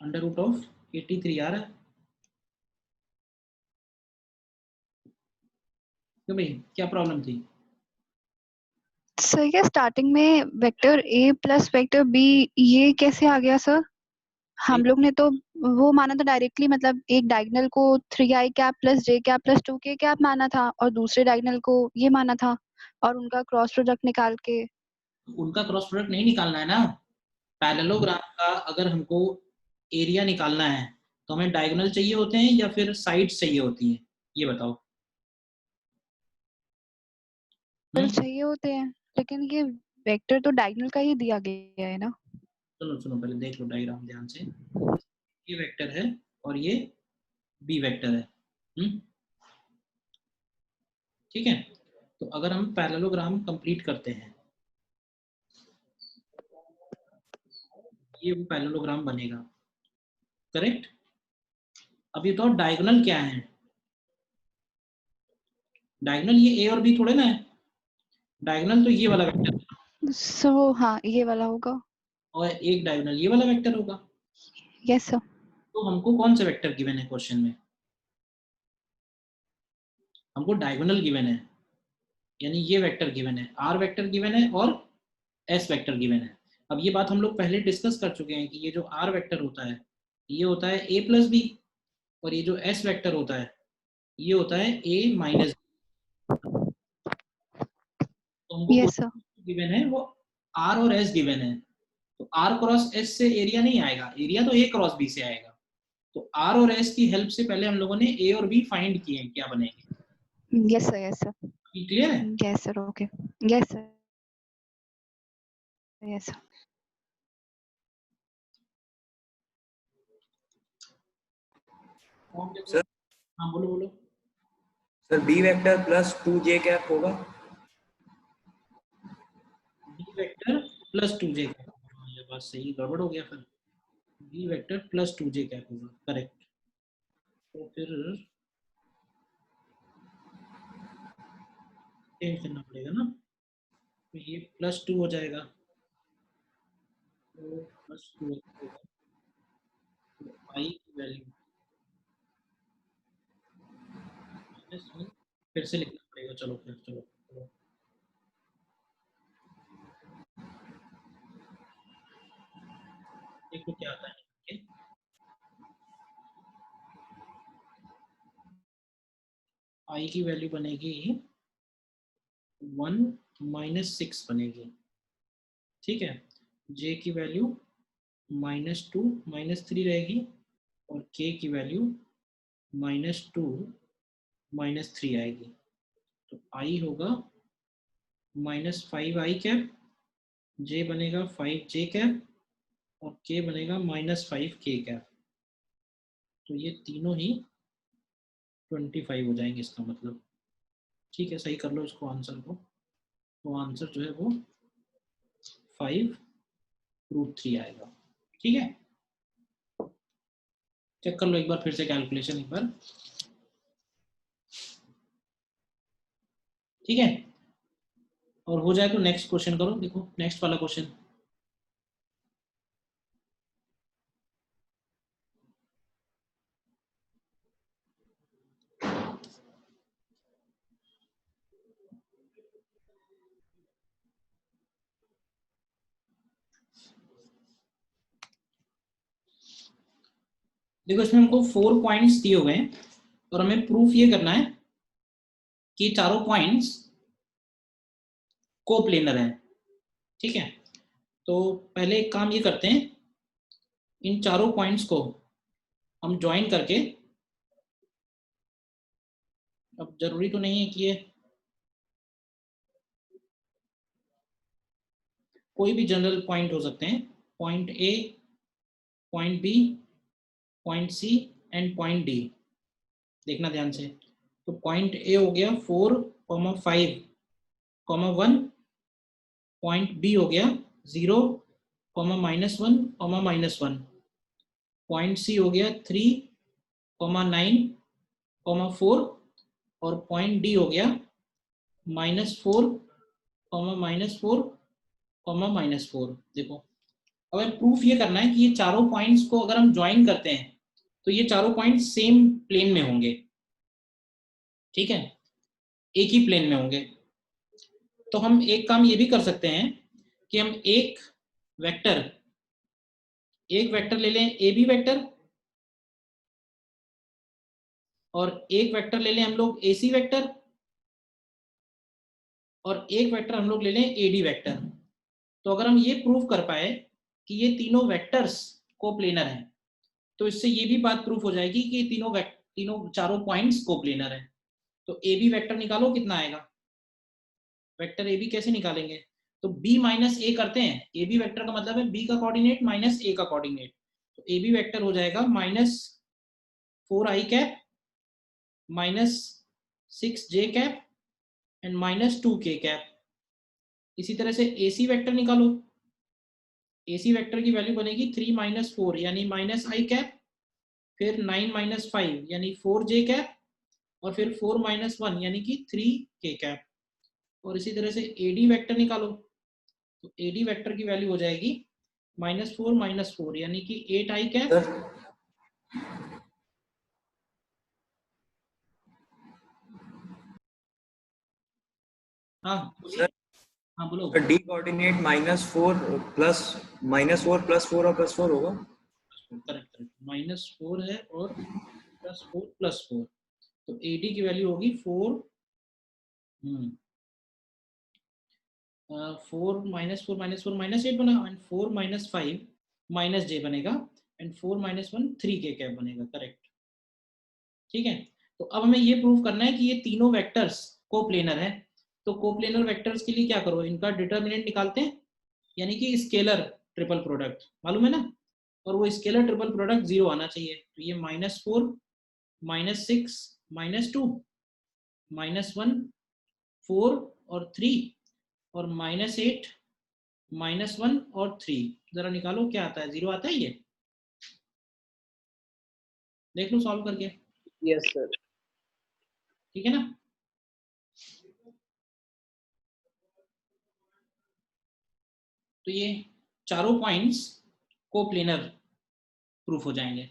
अंडर रूट ऑफ 83 आ रहा है। क्यों भाई, क्या प्रॉब्लम थी? सर क्या स्टार्टिंग में vector a plus vector b ये कैसे आ गया सर? हम लोग ने तो वो माना था डायरेक्टली, मतलब एक डायगोनल को 3i cap plus j cap plus 2k cap माना था और दूसरे डायगोनल को ये माना था, और उनका क्रॉस प्रोडक्ट निकाल के। उनका क्रॉस प्रोडक्ट नहीं निकालना है ना, पैरेललोग्राम का अगर हमको एरिया निकालना है तो हमें डायगोनल चाहिए होते हैं या फिर साइड्स चाहिए होती हैं, ये बताओ। चाहिए होते हैं, लेकिन ये वेक्टर तो डायगोनल का ही दिया गया है ना। सुनो सुनो पहले देख लो डायग्राम ध्यान से, ये वेक्टर है और ये बी वेक्टर है, ठीक है। तो अगर हम पैरेललोग्राम कंप्लीट करते हैं ये वो पैरेललोग्राम बनेगा, करेक्ट। अब ये तो डायगोनल क्या है, डायगोनल ये ए और बी थोड़े ना है, डायगोनल तो ये वाला वेक्टर सो हाँ ये वाला होगा। और एक डायगोनल ये वाला वेक्टर होगा। Yes sir. तो हमको कौन से वेक्टर गिवन है क्वेश्चन में? हमको डायगोनल गिवन है, यानी ये वेक्टर गिवन है, आर वेक्टर गिवन है और एस वेक्टर गिवन है। अब ये बात हम लोग पहले डिस्कस कर चुके हैं कि ये जो आर वेक्टर होता है ये होता है ए प्लस बी, और ये जो एस वेक्टर होता है ये होता है ए माइनस। तो हमको यस सर। गिवन है वो आर और एस गिवन है, तो आर क्रॉस एस से एरिया नहीं आएगा, एरिया तो ए क्रॉस बी से आएगा। तो आर और एस की हेल्प से पहले हम लोगों ने ए और बी फाइंड किए हैं, क्या बनेंगे। Yes sir, yes sir, clear है? Yes sir, okay, yes sir, yes sir. Sir हाँ बोलो बोलो। सर B vector plus 2j cap होगा। B vector plus 2j cap, ये बात सही, गड़बड़ हो गया फिर। B vector plus 2j cap होगा, करेक्ट। तो फिर चेंज करना पड़ेगा ना, तो ये प्लस 2 हो जाएगा, तो प्लस 2 होगा, तो आई की वैल्यू -1 फिर से लिखना पड़ेगा। चलो फिर चलो देखो क्या आता है। okay? आई की वैल्यू बनेगी 1 -6 बनेगी, ठीक है। जे की वैल्यू -2 -3 रहेगी, और के की वैल्यू -2 -3 आएगी। तो आई होगा -5 आई कैप, जे बनेगा 5 जे कैप, और के बनेगा -5 के कैप। तो ये तीनों ही 25 हो जाएंगे इसका मतलब, ठीक है। सही कर लो इसको आंसर को, तो आंसर जो है वो 5√3 आएगा, ठीक है। चेक कर लो एक बार फिर से कैलकुलेशन एक बार, ठीक है। और हो जाए तो नेक्स्ट क्वेश्चन करो, देखो नेक्स्ट वाला क्वेश्चन। देखो इसमें हमको 4 पॉइंट्स दिए हुए हैं, और हमें प्रूफ ये करना है कि चारों पॉइंट्स कोप्लेनर हैं, ठीक है। तो पहले एक काम ये करते हैं, इन चारों पॉइंट्स को हम ज्वाइन करके, अब जरूरी तो नहीं है कि ये कोई भी जनरल पॉइंट हो सकते हैं, point A, point B, point C and point D. देखना ध्यान से, तो पॉइंट ए हो गया 4,5,1, पॉइंट बी हो गया 0, -1, -1, पॉइंट सी हो गया 3, 9, 4, और पॉइंट डी हो गया -4, -4, -4। देखो अब हमें प्रूफ ये करना है कि ये चारों पॉइंट्स को अगर हम ज्वाइन करते हैं तो ये चारों पॉइंट सेम प्लेन में होंगे, ठीक है, एक ही प्लेन में होंगे। तो हम एक काम ये भी कर सकते हैं कि हम एक वेक्टर ले लें ए बी वेक्टर, और एक वेक्टर ले लें हम लोग ए सी वेक्टर, और एक वेक्टर हम लोग ले लें ए डी वेक्टर। तो अगर हम ये प्रूव कर पाए कि ये तीनों वेक्टर्स कोप्लेनर हैं, तो इससे ये भी बात प्रूफ हो जाएगी कि तीनों चारों पॉइंट्स कोप्लेनर हैं। तो ए बी वेक्टर निकालो, कितना आएगा। वेक्टर ए बी कैसे निकालेंगे, तो b माइनस ए करते हैं। ए बी वेक्टर का मतलब है b का कोऑर्डिनेट माइनस ए का कोऑर्डिनेट। तो ए बी वेक्टर हो जाएगा -4 आई कैप, -6 जे कैप एंड -2 के कैप। इसी तरह से ए सी वेक्टर निकालो, ए सी वेक्टर की वैल्यू बनेगी 3 - 4 यानी -आई कैप, फिर 9 - 5 यानी 4 जे कैप, और फिर 4 - 1 यानी कि 3 के कैप। और इसी तरह से ए डी वेक्टर निकालो, तो ए डी वेक्टर की वैल्यू हो जाएगी -4 - 4 यानी कि 8 आई कैप। सर हाँ सर हाँ बोलो। तो डी कोऑर्डिनेट -4 प्लस 4 और +4 होगा। करेक्ट करेक्ट, -4 है और +4 तो AD की वैल्यू होगी 4। 4 -4 -4 -8 बना, एंड 4 -5 -j बनेगा, एंड 4 -1 3k कैप बनेगा। करेक्ट, ठीक है। तो अब हमें ये प्रूव करना है कि ये तीनों वेक्टर्स कोप्लेनर है। तो कोप्लेनर वेक्टर्स के लिए क्या करो, इनका डिटर्मिनेंट निकालते हैं, यानी कि स्केलर ट्रिपल प्रोडक्ट, मालूम है ना। और वो स्केलर ट्रिपल प्रोडक्ट 0 आना चाहिए। तो ये -4 -6 -2 -1 4 और 3 और -8 -1 और 3, जरा निकालो क्या आता है। 0 आता है ये, देख लो सॉल्व करके। Yes sir. ठीक है ना। तो ये चारों पॉइंट्स कोप्लेनर प्रूफ हो जाएंगे।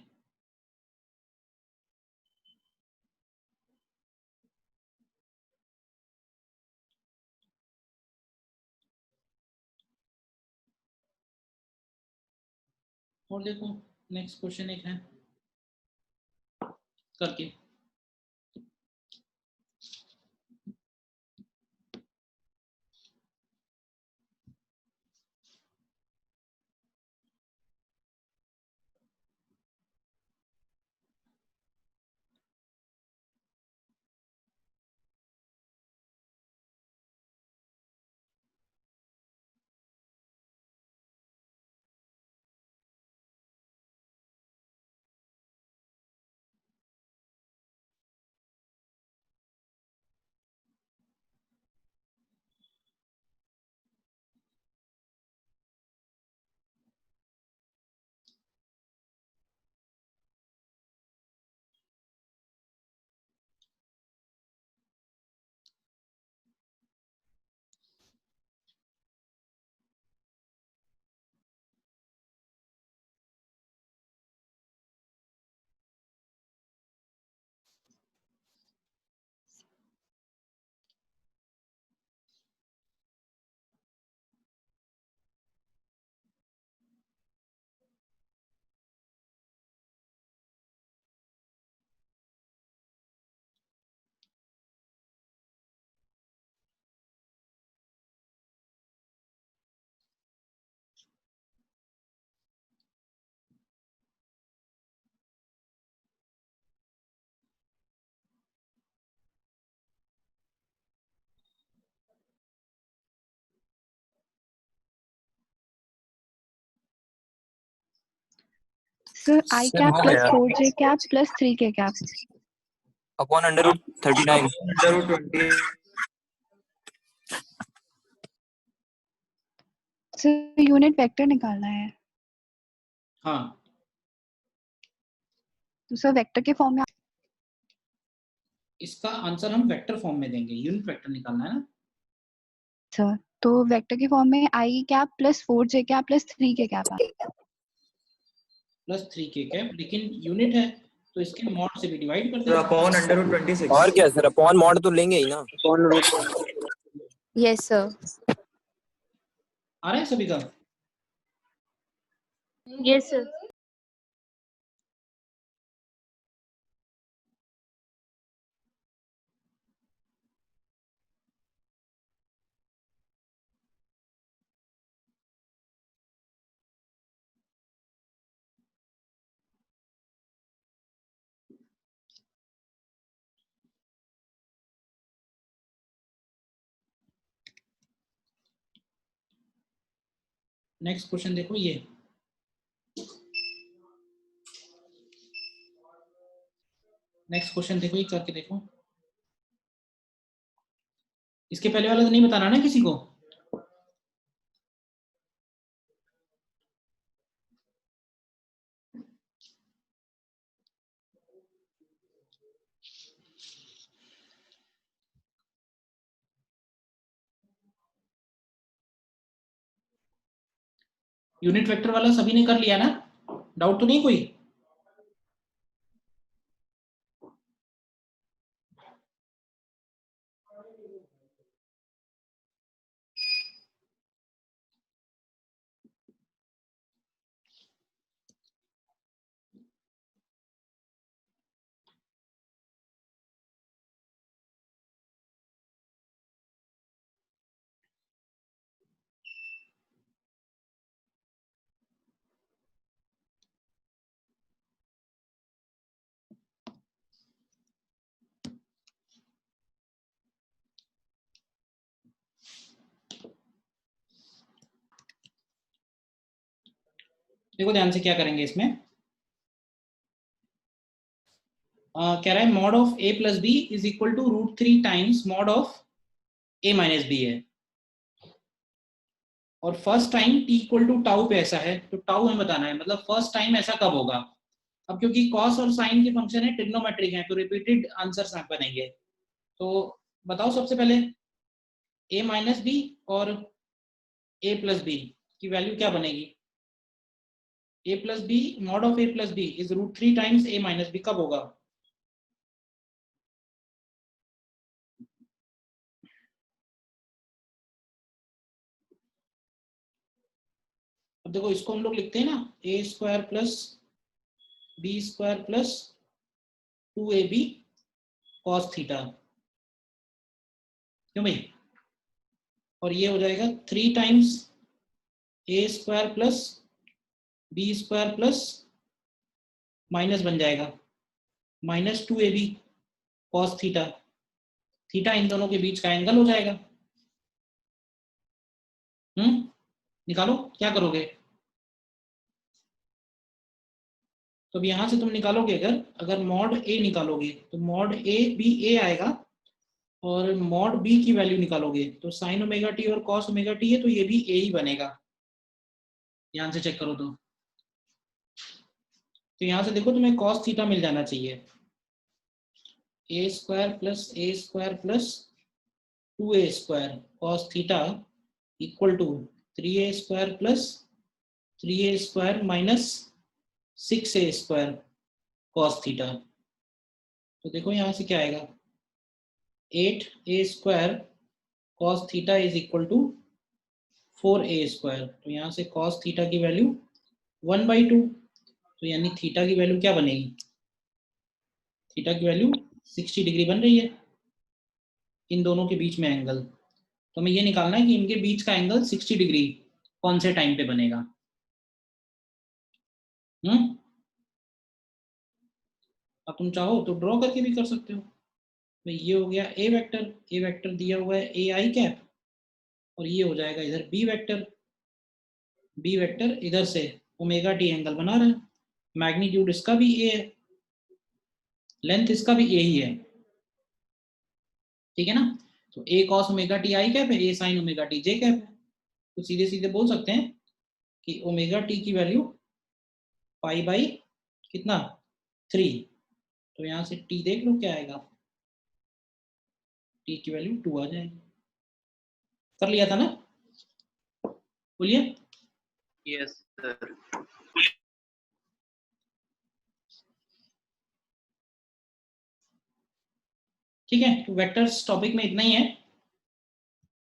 और देखो नेक्स्ट क्वेश्चन एक है करके। सर I सर कैप हो प्लस गया 4j cap plus 3k cap. Upon √39। √20। Sir unit vector निकालना है, हाँ, तो सर वेक्टर के फॉर्म में। इसका आंसर हम वेक्टर फॉर्म में देंगे, यूनिट वेक्टर निकालना है ना। सर तो वेक्टर के फॉर्म में I cap plus 4j cap plus 3k cap आ। +3k कैप, लेकिन यूनिट है तो इसके मॉड से भी डिवाइड कर तो देंगे। अपॉन √26। और क्या सर, अपॉन मॉड तो लेंगे ही ना। Yes sir. आ रहा है सभी का। Yes sir. नेक्स्ट क्वेश्चन देखो ये। नेक्स्ट क्वेश्चन देखो, ये करके देखो। इसके पहले वाला तो नहीं बताना ना किसी को। यूनिट वेक्टर वाला सभी ने कर लिया ना, डाउट तो नहीं कोई। देखो ध्यान से क्या करेंगे इसमें। कह रहा है mod of a plus B is equal to √3 times mod of a minus B है, और first time t equal to tau पे ऐसा है, तो टाउ हमें बताना है, मतलब फर्स्ट टाइम ऐसा कब होगा। अब क्योंकि कॉस और साइन के फंक्शन है, ट्रिग्नोमेट्रिक है, तो रिपीटेड आंसर्स बनेंगे। तो बताओ सबसे पहले a माइनस बी और a प्लस बी की वैल्यू क्या बनेगी। a plus B, mod of a plus B is √3 times a minus B, कब होगा। अब देखो इसको हम लोग लिखते हैं ना, a square plus B square plus 2ab cos theta, क्यों भाई। और ये हो जाएगा 3 times a square plus B square plus minus बन जाएगा -2ab cos theta, theta in दोनों के बीच का एंगल हो जाएगा। निकालो, क्या करोगे। तो अब यहां से तुम निकालोगे, अगर मॉड a निकालोगे तो मॉड a भी a आएगा, और मॉड b की वैल्यू निकालोगे तो साइन ओमेगा टी और कॉस ओमेगा टी है, तो ये भी a ही बनेगा। ध्यान से चेक करो तो यहां से देखो तुम्हें कॉस थीटा मिल जाना चाहिए, a square plus 2a square cos theta equal to 3a square plus 3a square minus 6a square cos theta. तो देखो यहां से क्या आएगा, 8a square cos theta is equal to 4a square. तो यहाँ से कॉस थीटा की वैल्यू 1/2, तो यानी थीटा की वैल्यू क्या बनेगी, थीटा की वैल्यू 60 डिग्री बन रही है इन दोनों के बीच में एंगल। तो हमें ये निकालना है कि इनके बीच का एंगल 60 डिग्री कौन से टाइम पे बनेगा। अब तुम चाहो तो ड्रॉ करके भी कर सकते हो। तो ये हो गया ए वेक्टर दिया हुआ है ए आई कैप, और ये हो जाएगा इधर बी वेक्टर इधर से ओमेगा टी एंगल बना रहा है, मैग्नीट्यूड इसका भी ए है, लेंथ इसका भी ए ही है, ठीक है ना। तो A cos omega T I cap है, A sine omega T J cap है। तो सीधे सीधे बोल सकते हैं कि ओमेगा टी की वैल्यू पाई बाई कितना 3। तो यहाँ से टी देख लो क्या आएगा, टी की वैल्यू 2 आ जाएगी। कर लिया था ना, बोलिए। Yes sir. ठीक है, तो वेक्टर्स टॉपिक में इतना ही है।